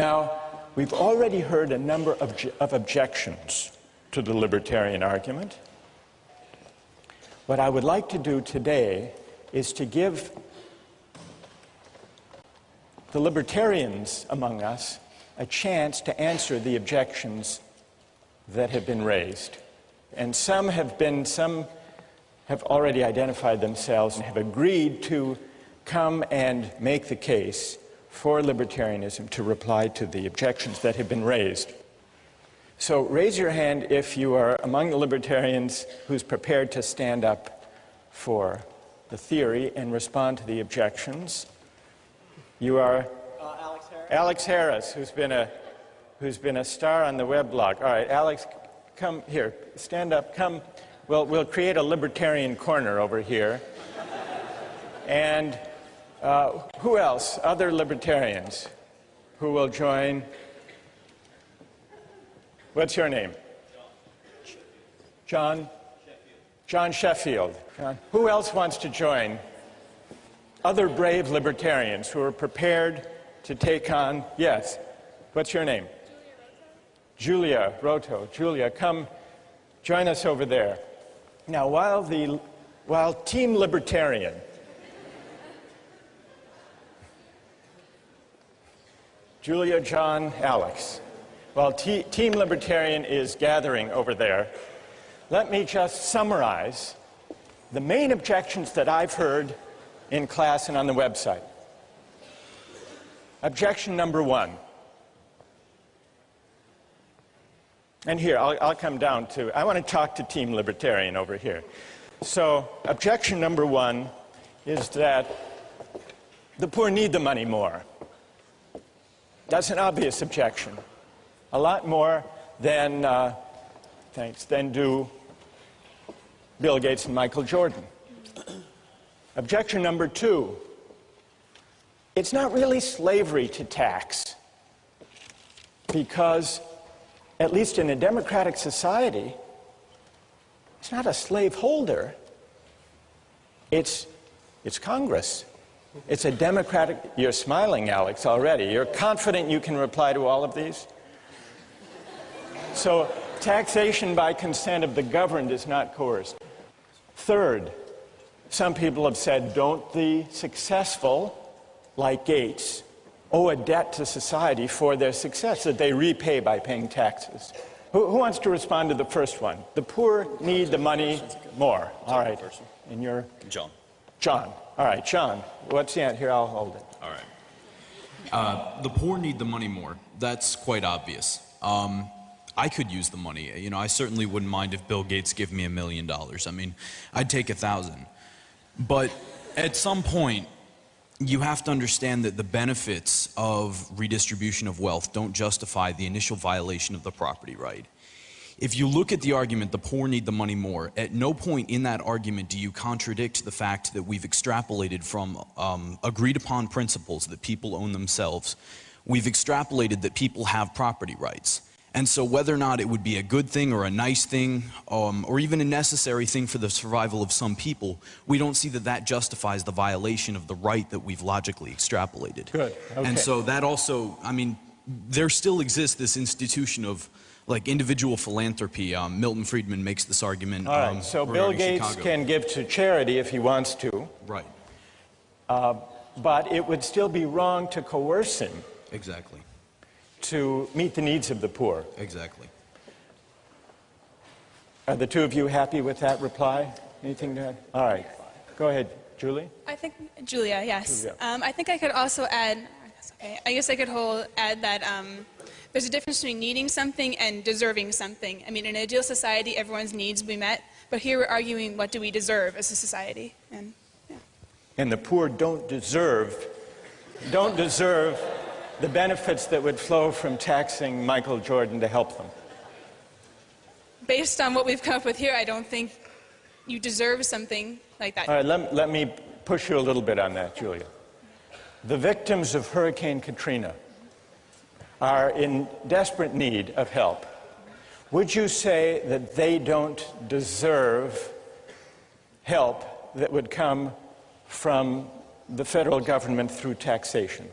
Now, we've already heard a number of objections to the libertarian argument. What I would like to do today is to give the libertarians among us a chance to answer the objections that have been raised. And some have already identified themselves and have agreed to come and make the case for libertarianism to reply to the objections that have been raised. So raise your hand if you are among the libertarians who's prepared to stand up for the theory and respond to the objections. You are Alex Harris, who's been a star on the weblog. All right, Alex, come here, stand up, come. We'll create a libertarian corner over here. And who else? Other libertarians who will join? What's your name? John? John Sheffield. John. Who else wants to join? Other brave libertarians who are prepared to take on, yes. What's your name? Julia Roto. Julia, come join us over there. Now, while Team Libertarian Julia, John, Alex, while Team Libertarian is gathering over there, let me just summarize the main objections that I've heard in class and on the website. Objection number one. And here, I'll come down to, I want to talk to Team Libertarian over here. So, objection number one is that the poor need the money more. That's an obvious objection. A lot more than do Bill Gates and Michael Jordan. Objection number two. It's not really slavery to tax, because, at least in a democratic society, it's not a slaveholder. It's Congress. It's a democratic... You're smiling, Alex, already. You're confident you can reply to all of these? So, taxation by consent of the governed is not coerced. Third, some people have said, don't the successful, like Gates, owe a debt to society for their success that they repay by paying taxes? Who wants to respond to the first one? The poor need the money more. All right. And you're? John. John. All right, John. What's the answer? Here, I'll hold it. All right. The poor need the money more. That's quite obvious. I could use the money. You know, I certainly wouldn't mind if Bill Gates gave me $1 million. I mean, I'd take 1,000. But at some point, you have to understand that the benefits of redistribution of wealth don't justify the initial violation of the property right. If you look at the argument, the poor need the money more, at no point in that argument do you contradict the fact that we've extrapolated from agreed upon principles that people own themselves. We've extrapolated that people have property rights. And so whether or not it would be a good thing or a nice thing, or even a necessary thing for the survival of some people, we don't see that that justifies the violation of the right that we've logically extrapolated. Good. Okay. And so that also, I mean, there still exists this institution of like individual philanthropy. Milton Friedman makes this argument. All right, so Bill Gates Chicago. can give to charity if he wants to. Right. But it would still be wrong to coerce him. Exactly. To meet the needs of the poor. Exactly. Are the two of you happy with that reply? Anything to add? All right. Go ahead, Julie. I think, Julia, yes. Julia. I think I could also add, I guess I could add that there's a difference between needing something and deserving something. I mean, in an ideal society, everyone's needs will be met, but here we're arguing what do we deserve as a society. And, yeah. And the poor don't deserve the benefits that would flow from taxing Michael Jordan to help them. Based on what we've come up with here, I don't think you deserve something like that. All right, let me push you a little bit on that, Julia. The victims of Hurricane Katrina are in desperate need of help. Would you say that they don't deserve help that would come from the federal government through taxation?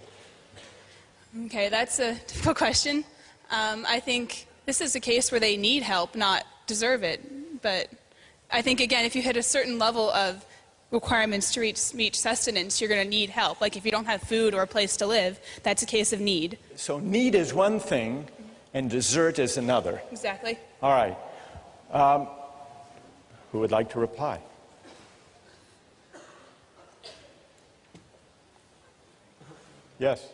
Okay, that's a difficult question. I think this is a case where they need help, not deserve it. But I think, again, if you hit a certain level of requirements to reach sustenance, you're going to need help. Like if you don't have food or a place to live, that's a case of need. So need is one thing, and desert is another. Exactly. All right. Who would like to reply? Yes.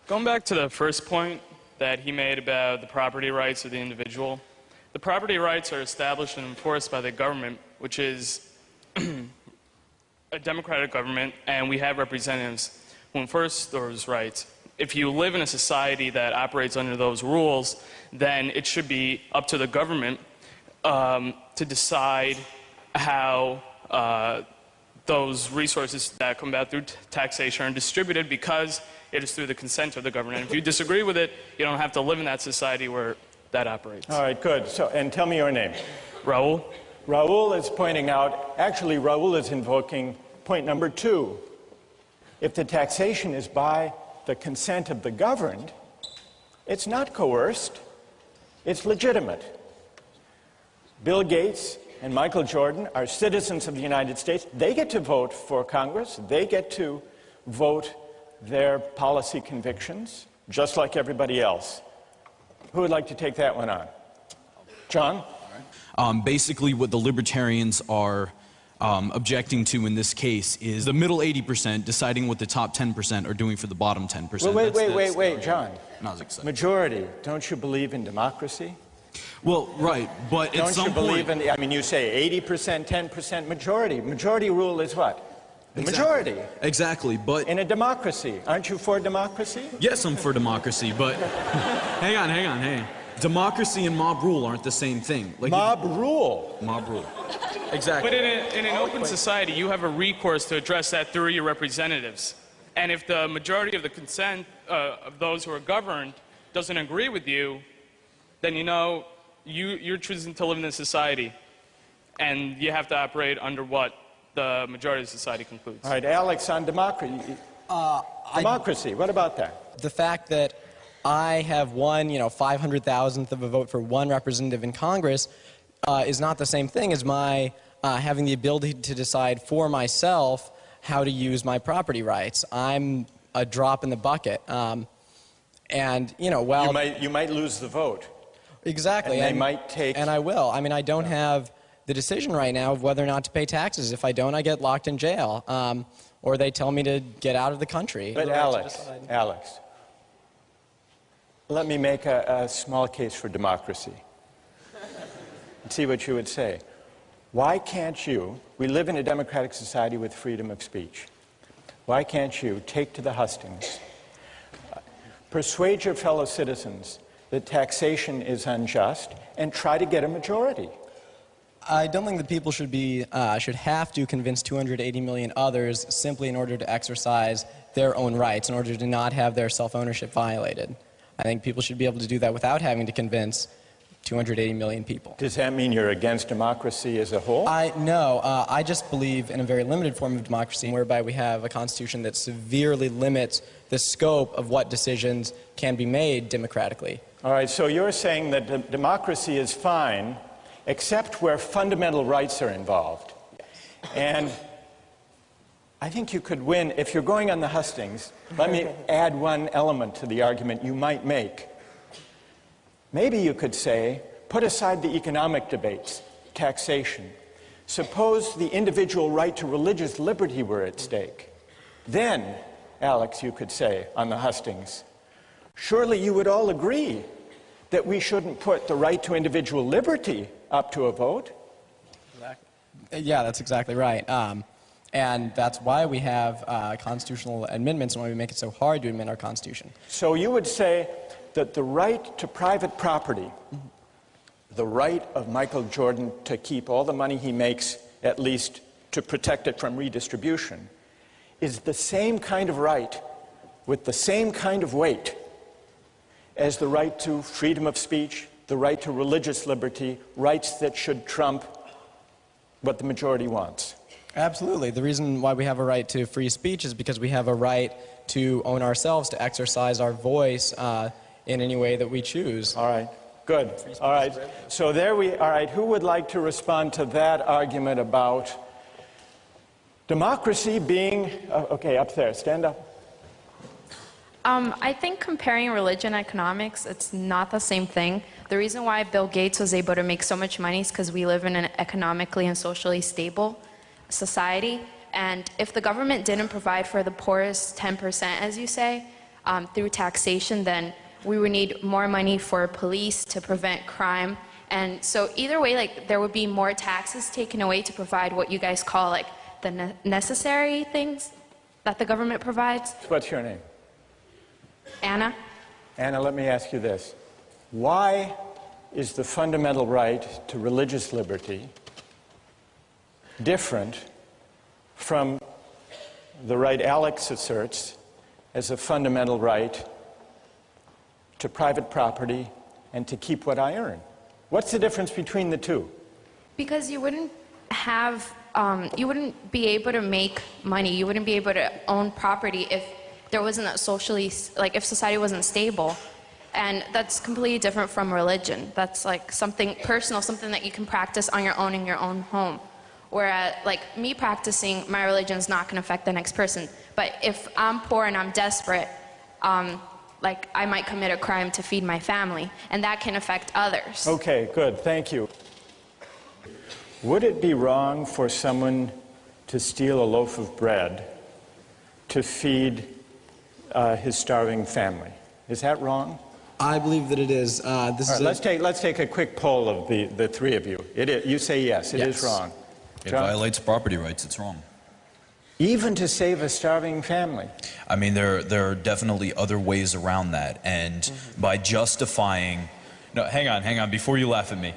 Going back to the first point that he made about the property rights of the individual, the property rights are established and enforced by the government, which is a democratic government, and we have representatives who enforce those rights. If you live in a society that operates under those rules, then it should be up to the government to decide how those resources that come about through taxation are distributed, because it is through the consent of the government. And if you disagree with it, you don't have to live in that society where that operates. All right, good. So, and tell me your name. Raul? Raul is pointing out, actually Raul is invoking point number 2. If the taxation is by the consent of the governed, it's not coerced, it's legitimate. Bill Gates and Michael Jordan are citizens of the United States. They get to vote for Congress. They get to vote their policy convictions, just like everybody else. Who would like to take that one on? John? Basically, what the libertarians are objecting to in this case is the middle 80% deciding what the top 10% are doing for the bottom 10%. Wait, John. No, I was excited. Majority, don't you believe in democracy? Well, right, but at some point... Don't you believe in, I mean, you say 80%, 10% majority. Majority rule is what? The majority. Exactly, but... In a democracy. Aren't you for democracy? Yes, I'm for democracy, but... hang on. Democracy and mob rule aren't the same thing. Like mob rule? Mob rule. Exactly. But in an open society, you have a recourse to address that through your representatives. And if the majority of the consent of those who are governed doesn't agree with you, then you know you're choosing to live in this society. And you have to operate under what the majority of society concludes. All right, Alex, on democracy. Democracy, what about that? The fact that I have won, 500,000th of a vote for one representative in Congress is not the same thing as my having the ability to decide for myself how to use my property rights. I'm a drop in the bucket. And, well... You might lose the vote. Exactly. And they might take... And I will. I mean, I don't have the decision right now of whether or not to pay taxes. If I don't, I get locked in jail. Or they tell me to get out of the country. But Alex, let me make a small case for democracy. And see what you would say. Why can't you, we live in a democratic society with freedom of speech. Why can't you take to the hustings, persuade your fellow citizens that taxation is unjust, and try to get a majority? I don't think that people should have to convince 280 million others simply in order to exercise their own rights, in order to not have their self-ownership violated. I think people should be able to do that without having to convince 280 million people. Does that mean you're against democracy as a whole? No, I just believe in a very limited form of democracy, whereby we have a constitution that severely limits the scope of what decisions can be made democratically. All right, so you're saying that democracy is fine, except where fundamental rights are involved. And I think you could win, if you're going on the hustings, let me add one element to the argument you might make. Maybe you could say, put aside the economic debates, taxation. Suppose the individual right to religious liberty were at stake. Then, Alex, you could say on the hustings, surely you would all agree that we shouldn't put the right to individual liberty up to a vote. Yeah, that's exactly right. And that's why we have constitutional amendments and why we make it so hard to amend our Constitution. So you would say that the right to private property, the right of Michael Jordan to keep all the money he makes, at least to protect it from redistribution, is the same kind of right with the same kind of weight as the right to freedom of speech, the right to religious liberty, rights that should trump what the majority wants. Absolutely. The reason why we have a right to free speech is because we have a right to own ourselves, to exercise our voice in any way that we choose. All right. Good. All right. So all right, who would like to respond to that argument about democracy being, okay, up there, stand up. I think comparing religion and economics, it's not the same thing. The reason why Bill Gates was able to make so much money is because we live in an economically and socially stable society. And if the government didn't provide for the poorest 10%, as you say, through taxation, then we would need more money for police to prevent crime. And so either way, like, there would be more taxes taken away to provide what you guys call like the necessary things that the government provides. What's your name? Anna? Anna, let me ask you this. Why is the fundamental right to religious liberty different from the right Alex asserts as a fundamental right to private property and to keep what I earn? What's the difference between the two? Because you wouldn't have, you wouldn't be able to make money, you wouldn't be able to own property if there wasn't a socially, like if society wasn't stable. And that's completely different from religion. That's like something personal, something that you can practice on your own in your own home. Whereas, like, me practicing my religion is not going to affect the next person. But if I'm poor and I'm desperate, like, I might commit a crime to feed my family, and that can affect others. Okay, good, thank you. Would it be wrong for someone to steal a loaf of bread to feed his starving family? Is that wrong? I believe that it is. Let's take a quick poll of the three of you. You say yes, it is wrong. It violates property rights, it's wrong. Even to save a starving family? I mean, there are definitely other ways around that, and by justifying... No, hang on, before you laugh at me.